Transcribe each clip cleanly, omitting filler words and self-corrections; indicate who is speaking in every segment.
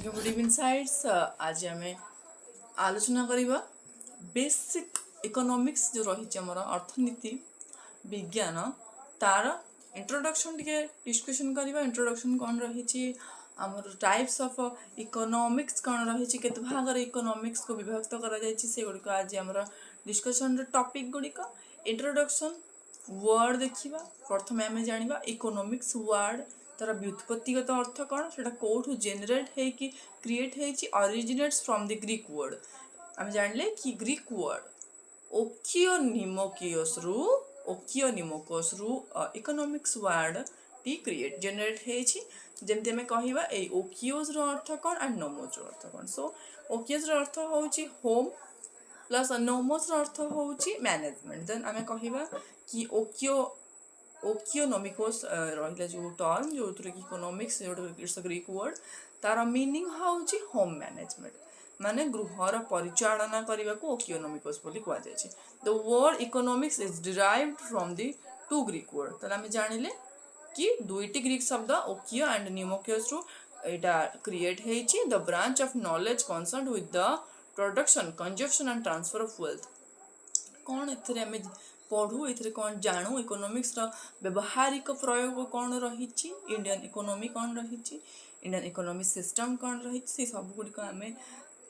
Speaker 1: Good evening sides आज आम आलोचना करवा बेसिक इकोनॉमिक्स जो रही आमर अर्थनीति विज्ञान तार इंट्रोडक्शन टिके डिस्कशन करवा। इंट्रोडक्शन कौन रही आमर टाइप्स ऑफ इकोनॉमिक्स कौन रही केते भाग इकोनॉमिक्स को विभक्त कर आज आमर डिस्कशन टॉपिक गुड़िक इंट्रोडक्शन वर्ड देखा। प्रथम आम जाना इकोनॉमिक्स वर्ड तार व्युत्पत्तिगत अर्थ कौन से कौटू जेनेट हो create originates from the Greek word. आम जानले कि ग्रीक वर्ड ओकियोनिमोकोस रु इकोनॉमिक्स वर्ड टी क्रिएट जेनेट जमती आम कहवा ओकियोस अर्थ कौन एंड नोमोस अर्थ कौन। सो ओकियोस अर्थ हूँ होम प्लस नोमोस अर्थ हूँ मैनेजमेंट। देन आम कहवा कि ओकियोनोमिकोस रहा जो टर्म जो कि economics it's a Greek word तार मीनिंग हूँ होम मैनेजमेंट माने गृहर परिचालना करने को ओकियोनोमिकोस बोली कह जाए। The word economics is derived from the two Greek word. तो आम जानिले कि दुईटी ग्रीक शब्द ओकियो एंड निमोकियोस रु एटा क्रिएट होती the branch of knowledge concerned with the production consumption and transfer of wealth. कौन एम पढ़ू ए कौन जानू इकोनॉमिक्स व्यवहारिक प्रयोग कौन रही इंडियन इकोनॉमी कौन रही इंडियन इकोनॉमी सिस्टम कौन रही सब गुड़िक आम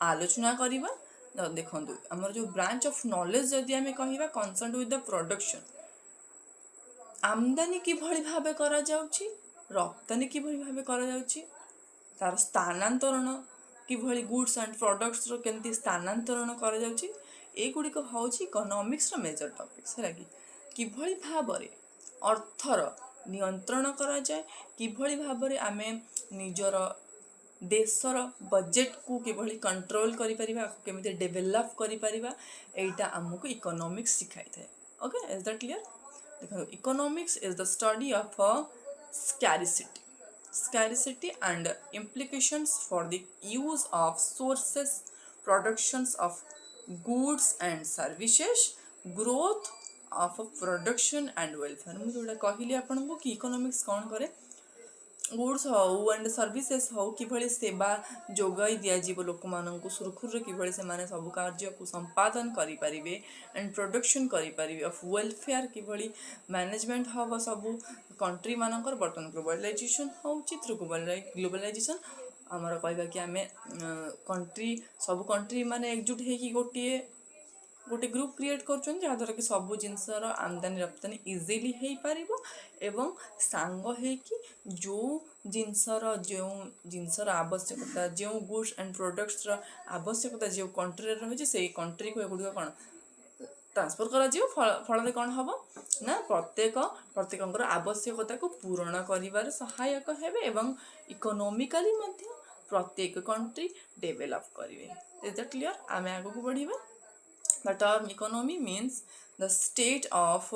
Speaker 1: आलोचना करवा। देखो आमर जो ब्रांच ऑफ नॉलेज जदि आम कह कंसर्न्ड विथ द प्रोडक्शन आमदानी किभली भाव करा जाउछि रप्तानी किभली भाव करा जाउछि तार स्थानांतरण किभली गुड्स एंड प्रोडक्ट्स रो केमती स्थानांतरण करा जाउछि एगुड़िक हूँ इकोनॉमिक्स मेजर टॉपिक्स है किभली भाव अर्थर नियंत्रण करा जाए किभली भाव आम निजर देशर बजेट को किभली कंट्रोल करि परिबा केमिति डेवलप करि परिबा एटा हमको इकोनॉमिक्स सिखाई थाए। Okay is that clear. देखो economics is the study of scarcity and implications for the use of sources productions of goods and services growth of production and welfare। मुझे जोड़ा कहली आपन को कि इकोनॉमिक्स कौन करे गुड्स हो एंड सर्विसेस हो किभली सेवा जोगाई दिया जीव लोक मानक सुरखुर किभली से माने सब कार्य को संपादन करि परिबे एंड प्रोडक्शन करि परिबे ऑफ वेलफेयर किभली मैनेजमेंट हम सब कंट्री मानकर बर्तन ग्लोबलाइजेशन हो चित्र ग्लोबलाइजेशन आमर कहवा कि आम कंट्री सब कंट्री माने एकजुट हो गोटे ग्रुप क्रिएट कर कि सब जिनसर आमदानी रप्तानी इजिली हो पार एवं सांग हो जो जिनसर आवश्यकता जो गुड्स एंड प्रोडक्ट्स आवश्यकता जो कंट्री रही से कंट्री को एगुड़ कौन ट्रांसफर कर फल कौन हम ना प्रत्येक आवश्यकता को पूरण कर सहायक हेबे एवं इकोनॉमिकली प्रत्येक कंट्री डेवलप करेंगे। Is that clear. आम आगे बढ़िबा। The term economy means the state of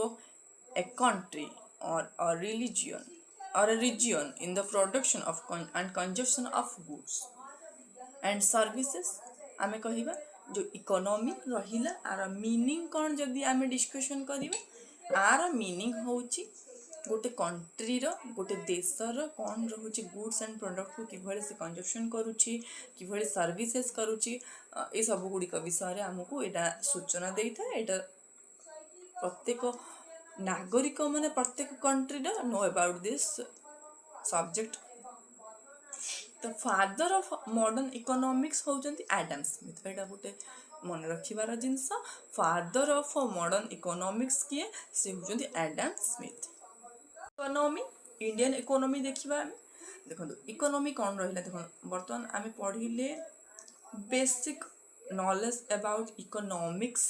Speaker 1: a country or a region in the production of and consumption of goods and services। आमे कहिबा जो इकोनॉमी रहिला आर मीनिंग कौन जदि आमे डिस्कशन करिबा आर मीनिंग होउची गोटे कंट्री गोटे देशर कौन रोचे गुड्स एंड प्रोडक्ट को किभली से कंजप्शन करुच्ची किभली सर्विसेस करुच्ची ये सब गुड़िक विषय आमको यहाँ सूचना दे था। यहाँ प्रत्येक नागरिक माने प्रत्येक country know about this subject. The father of modern economics होउचंती एडम स्मिथ। एटा गोटे मन रखिबार जिनस फादर ऑफ मॉडर्न इकोनॉमिक्स किए से होउचंती Adam Smith. Economy Indian economy देखिबा देखो इकोनॉमी कौन रहिला देखो बर्तमान आम पढ़िले बेसिक नॉलेज अबाउट इकोनॉमिक्स।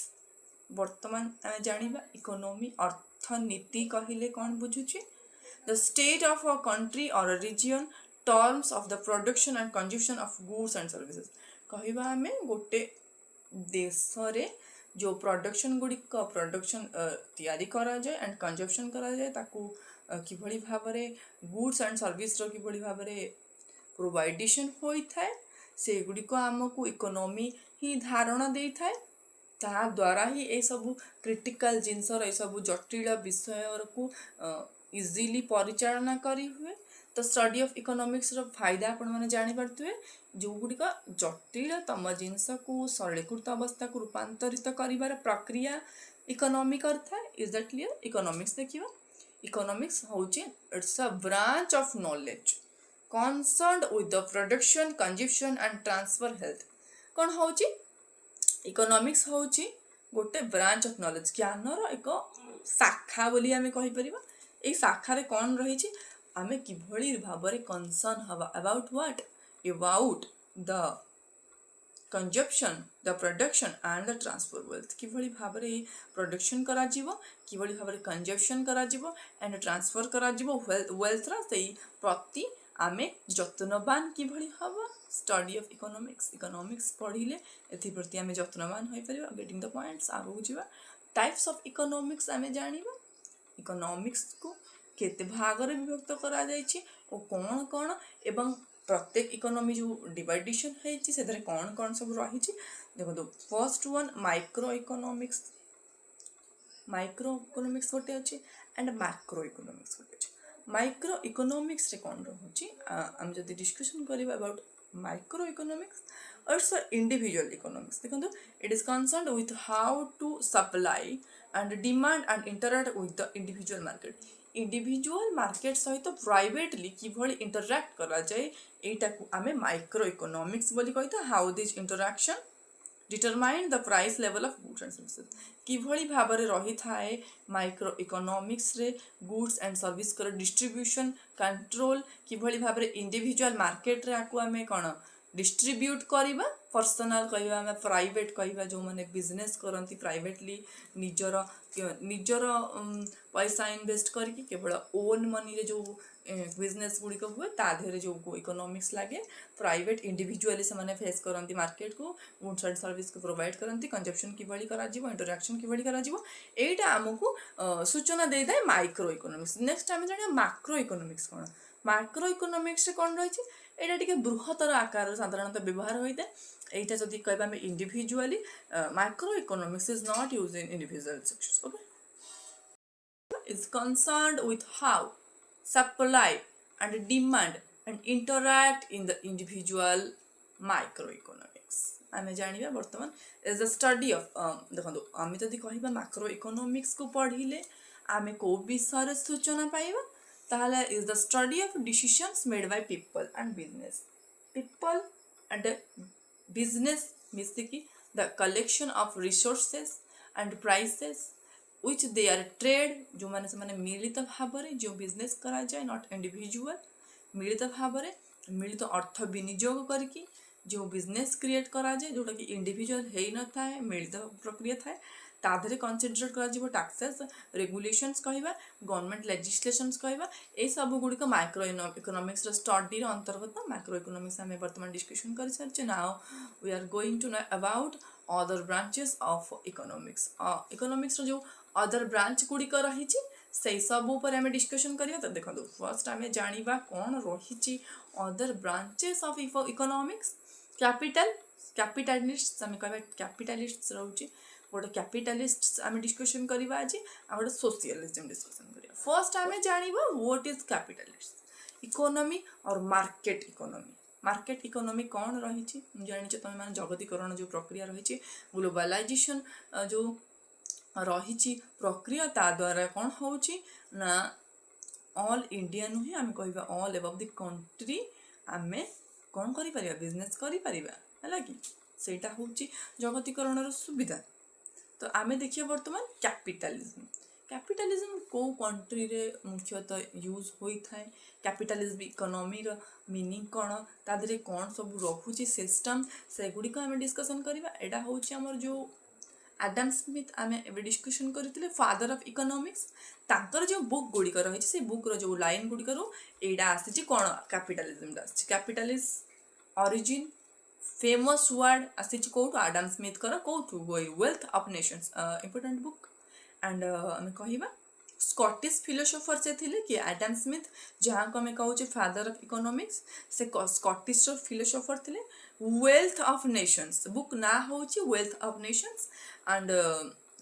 Speaker 1: बर्तमान आम जानिबा इकोनॉमी अर्थनीति कहले कौन बुझुची the state of a country और a region terms of the production and consumption of goods and services. कहवा आम गोटे देश रे जो प्रोडक्शन गुड़िक प्रोडक्शन तैयारी करा जाए एंड कंजप्शन करा जाए ताकू किभली भाव गुड्स एंड सर्विस रो किभली भाव प्रोवाइडेशन होता है से गुड़िक आमको इकोनॉमी ही धारणा दे थाए ता द्वारा ही ये सब क्रिटिकल जिनसर ये सब जटिल विषय को इजिली परिचालना करी हुए तो स्टडी ऑफ इकोनॉमिक्स रो फायदा आपण माने जानि पारथुए जो गुडिक जटिलतम जिनस को सरलीकृत अवस्था को रूपांतरित करिवार प्रक्रिया इकोनॉमी करथा इज दैट क्लियर इकोनॉमिक्स देखिबा इकोनॉमिक्स होची it's a branch of knowledge concerned with the production consumption and transfer health कौन होची इकोनॉमिक्स होची गोटे ब्रांच ऑफ नॉलेज ज्ञानर एक शाखा बोली आमे कहि परिबा ए शाखा रे कौन रही आमे किभली भाबरे कंसर्न हवा about what about the consumption the production and the transfer wealth किभली भाबरे प्रोडक्शन करा जीवो किभली भाबरे कंजप्शन करा जीवो एंड ट्रांसफर करा जीवो वेल्थ रा सेही प्रति आमे जत्नवान किभली हवा स्टडी ऑफ इकोनॉमिक्स पढ़िले एथि प्रति आमे जत्नवान होई परिबा गेटिंग द पॉइंट्स आगु जिबा टाइप्स ऑफ इकोनॉमिक्स आमे जानिबा इकोनॉमिक्स को केते भाग रे विभक्त करा जायछि ओ कोन कोन एवं प्रत्येक इकोनॉमी जो डिवाइडेशन है से कौन सब रही देखो फर्स्ट वन माइक्रो इकोनॉमिक्स गोटे अच्छे एंड मैक्रो इकोनॉमिक्स गोटे अच्छे माइक्रो इकोनॉमिक्स रे कौन रही आम जब डिस्कशन करवा about micro economics also individual economics देखो it is concerned with how to supply and demand and interact with the individual market individual market सहित प्राइवेटली किभली इंटरैक्ट करा जाए एटा को आमे माइक्रो इकोनॉमिक्स बोली कहिता how this interaction determine the price level of goods and services किभली भाबरे रही थाए माइक्रो इकोनॉमिक्स रे गुड्स एंड सर्विस कर डिस्ट्रीब्यूशन कंट्रोल किभली भाबरे इंडिविजुअल मार्केट रे आकु आमे कोन डिस्ट्रीब्यूट करिबा पर्सनल कहवा आम प्राइवेट कहवा जो मैंने बिजनेस करती प्राइवेटली निजर पैसा इन्वेस्ट करके केवल ओन मनी रे जो बिजनेस गुड़िक हुए ताधे जो इकोनॉमिक्स लगे प्राइवेट इंडिविजुअली से फेस करती मार्केट को गुड्स एंड सर्विस को प्रोवाइड करती कंजप्शन किभली करा इंटरैक्शन किभली करा एटा आमको सूचना दे थाए माइक्रो इकोनॉमिक्स नेक्स्ट आम जाना मैक्रो इकोनॉमिक्स कौन मैक्रो इकोनॉमिक्स कौन रही एटा टिके बृहत्तर आकार साधारणतः व्यवहार होता है एटा जदि कहबा हम individually macro economics is not used in individual sections okay is concerned with how supply and demand and interact in the individual microeconomics आमे जानिबा वर्तमान इज द स्टडी ऑफ देखो आमे जदि कहबा मैक्रो इकोनॉमिक्स को पढ़िले आमे को विषय सूचना पाइबा ताहले is the study of decisions made by people and business मिस्टेकी the collection of resources and prices which they are trade जो माने से माने मिलित भाबरे जो बिजनेस करा जाए नॉट इंडिविजुअल मिलित भाबरे मिलित अर्थ विनियोग करके जो बिजनेस क्रिएट करा जाए जोटा कि इंडिविजुअल है न थाए मिलित प्रक्रिया थाए ताधरे कंसीडर करा जीवो टैक्सेस रेगुलेशंस कहबा गवर्नमेंट लेजिस्लेशंस कहबा ए सब गुडी को माइक्रो इकोनॉमिक्स रो स्टडी रो अंतर्गत माइक्रो इकोनॉमिक्स हमें वर्तमान डिस्कशन कर सारचे now we are going to know about other branches of economics economics रो जो अदर ब्रांच गुड़िक रही से सब ऊपर आम डिस्कशन करिया तो देखो फर्स्ट आम जानिबा कौन रही other branches of economics capitalist आम कह कैपिटलिस्ट रोचे गोटे कैपिटलिस्ट आम डिस्कशन करवा आज गोटे सोशलिज्म डिस्कशन करिया फर्स्ट आम जानिबा व्हाट इज कैपिटलिस्ट इकोनॉमी और मार्केट इकोनॉमी कौन रही जानी तुम मैंने जगतीकरण जो प्रक्रिया रही ग्लोबलाइजेशन जो रही प्रक्रिया ता द्वारा कौन होची ना ऑल इंडिया नुहे आम कह ऑल एबव द कंट्री आम कौन करि परिबा बिजनेस करि परिबा है कि सेटा होची जगतीकरण सुविधा तो आम देखिए वर्तमान कैपिटलिज्म को कंट्री रे मुख्यतः यूज होता है कैपिटलिज्म इकोनॉमी रो मीनिंग कौन तादरे कौन सब रखुची सिस्टम से गुडी को आम डिस्कशन करबा एटा होची हमर जो एडम स्मिथ आम ए डिस्कशन करते फादर ऑफ इकोनॉमिक्स तांकर जो बुक गुड़िक रही से बुक रो जो लाइन गुड़िक एटा आसी कौन capitalism capitalism origin famous word आसी कौटू एडम स्मिथ कर कौटू Wealth of Nations important book and आम कहवा स्कॉटिश फिलोसोफर से थिले कि एडम स्मिथ जहाँ को आम कहूँ फादर ऑफ इकोनॉमिक्स से स्कॉटिश फिलोसोफर थिले वेल्थ ऑफ नेशंस बुक ना होची वेल्थ ऑफ नेशंस एंड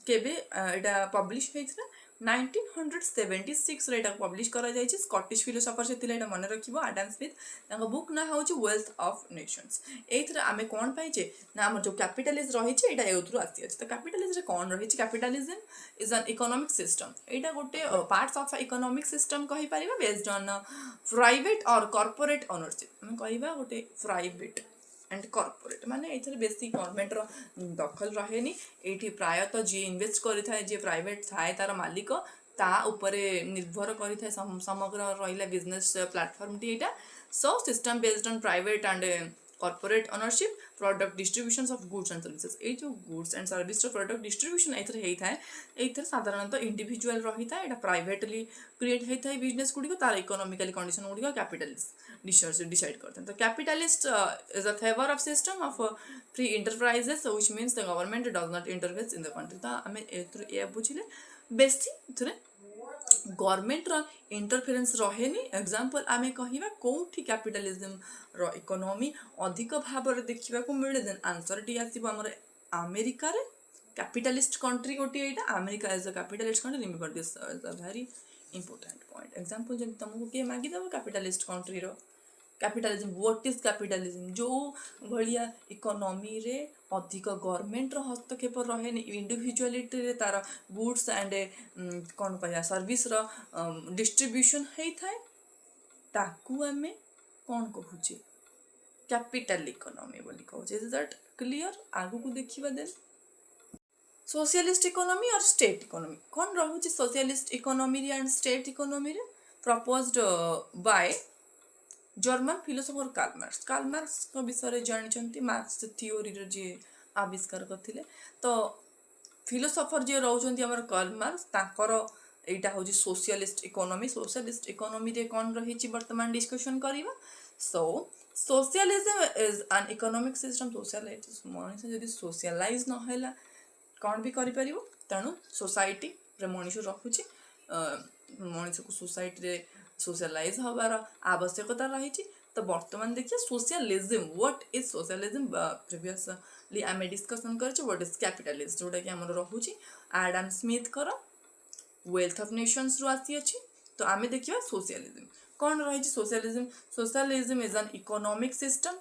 Speaker 1: केबे एटा पब्लिश होइछला 1976 रे पब्लिश करा जायछि स्कॉटिश फिलोसोफर से थिले मन रखिबो आडम स्मिथ तांको बुक ना होछि वेल्थ ऑफ नेशंस एथरे आमे कोन पाइछे ना हमर जो कैपिटलिज्म रहिछि एटा एउथरु आसी अछि तो कैपिटलिज्म रे कोन रहिछि capitalism is an economic system एटा गोटे पार्ट्स ऑफ इकोनॉमिक सिस्टम कहि परिबा बेस्ड ऑन प्राइवेट और कॉर्पोरेट ओनरशिप हम कहिबा गोटे प्राइवेट एंड कॉर्पोरेट माने एथरे बेसी गवर्नमेंट रो दखल रहेनी एठी प्रायतः जी इन्वेस्ट करि थाए जे प्राइवेट थाए तार मालिक ता ऊपर निर्भर करि थाए समग्र रहिला business platform T Etah so system based on private and corporate ownership product distributions of goods and services ए जो goods and service product distribution एथरे हेई थाए एथरे साधारणतः इंडिविजुअल रही थाए एटा प्राइवेटली क्रिएट हेई थाए बिजनेस गुडी को तार इकोनॉमिकली कंडीशन गुडी को कैपिटलिस्ट डिसाइड करते हैं तो capitalist is a favour of system of free enterprises which means the government does not interfere in the country तो हमें एथरे ए बुझिले बेसी एथरे गवर्नमेंट रो इंटरफेरेंस रहेनी एग्जांपल आमे कहिबा कोठी कैपिटलिज्म रो इकोनॉमी अधिक भाव रे देखिबा को मिले देन आंसर टी आसीबो हमर अमेरिका रे कैपिटलिस्ट कंट्री गोटी एटा America is a capitalist country remember this is a very important point example जब तुमको के मागी दबो कैपिटलिस्ट कंट्री रो कैपिटलिज्म व्हाट इज कैपिटलिज्म जो भलिया इकोनॉमी रे अधिक गवर्नमेंट रो हस्तक्षेप रहे इंडिविजुअलिटी रे तार गुड्स एंड कोन कहया सर्विस रो डिस्ट्रीब्यूशन हेई थाए ताकू हमें कोन कहूचे कैपिटल इकोनॉमी बोली कहूचे इज दैट क्लियर आगु को देखिबा देन सोशलिस्ट इकोनॉमी और स्टेट इकोनॉमी कोन रहूची socialist economy and state economy रे proposed by German philosopher Karl Marx को विषय जानी मार्क्स थ्योरी रे जे आविष्कार करथिले तो फिलोसोफर जे रहउछन्ती हमर कार्ल मार्क्स ताकर एटा होजी सोशलिस्ट इकोनॉमी रे कोन रहिछि वर्तमान डिस्कशन करिवा so socialism is an economic system socialism मनुष्य जदि सोशलाइज न हैला कोन भी करि परिबो तणु सोसाइटी रे मनुष्य रहुछि मनुष्य को सोसाइटी रे सोशलाइज हबार आवश्यकता रही तो वर्तमान देखिए socialism what is socialism previously आम डिस्कसन कर व्हाट इज कैपिटलिज्म जोटा कि हमर रहूची आडम स्मिथ कर वेल्थ ऑफ नेशंस रो आसी अछि तो आमे देखिबा सोशलिज्म कोन रही socialism is an economic system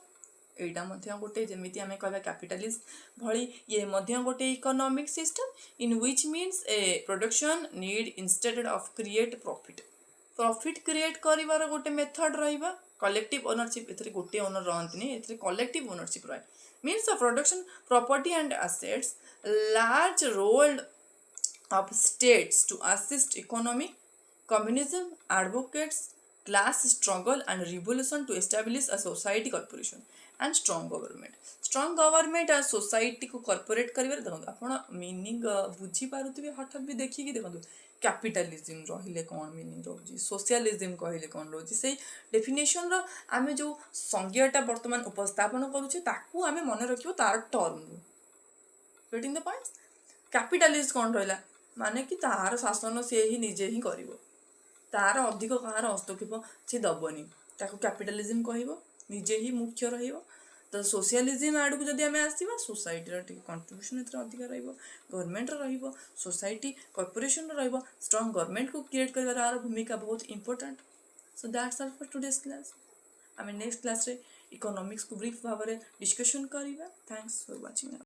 Speaker 1: एटा मध्य गोटे जेमिति आमे कहबा कैपिटलिज्म भली ये मध्य गोटे economic system in which means a production need instead of create profit create करिवार गोटे मेथड रहिबा कलेक्टिव ओनरशिप एथरे गोटे ओनर रहंतनी एथरे कलेक्टिव ओनरशिप रहे means of production property and assets large role of states to assist economic communism advocates class struggle and revolution to establish a society corporation and strong government और society को corporate करिवार देखो आपण meaning बुझी पारुथिबे हठात भी देखि कि देखो कैपिटलिज्म रहिले कोन मीनिंग रहउजी सोशलिज्म कहिले कोन रहउजी से डेफिनेशन रो आमे जो संज्ञाटा वर्तमान उपस्थापन करूचे ताकू आमे मन रखियो तार term getting the points capitalist कोन रहला माने कि तार शासन से ही निजे ही करिवो तार अधिक कहार हस्तक्षेप से दबनी ताको कैपिटलिज्म कहबो निजे ही मुख्य रहिबो तो सोशलिज्म आड़ को जदि आमे आसीबा सोसाइटी रो कंट्रीब्यूशन एथरा अधिक रहिबो गवर्नमेंट रो रहिबो सोसाइटी कॉर्पोरेशन रो रहिबो स्ट्रांग गवर्नमेंट को क्रिएट करबार भूमिका बहुत important so that's all for today's class आमे नेक्स्ट क्लास रे इकोनॉमिक्स को ब्रीफ भाव में डिस्कशन करिबा थैंक्स फॉर वाचिंग।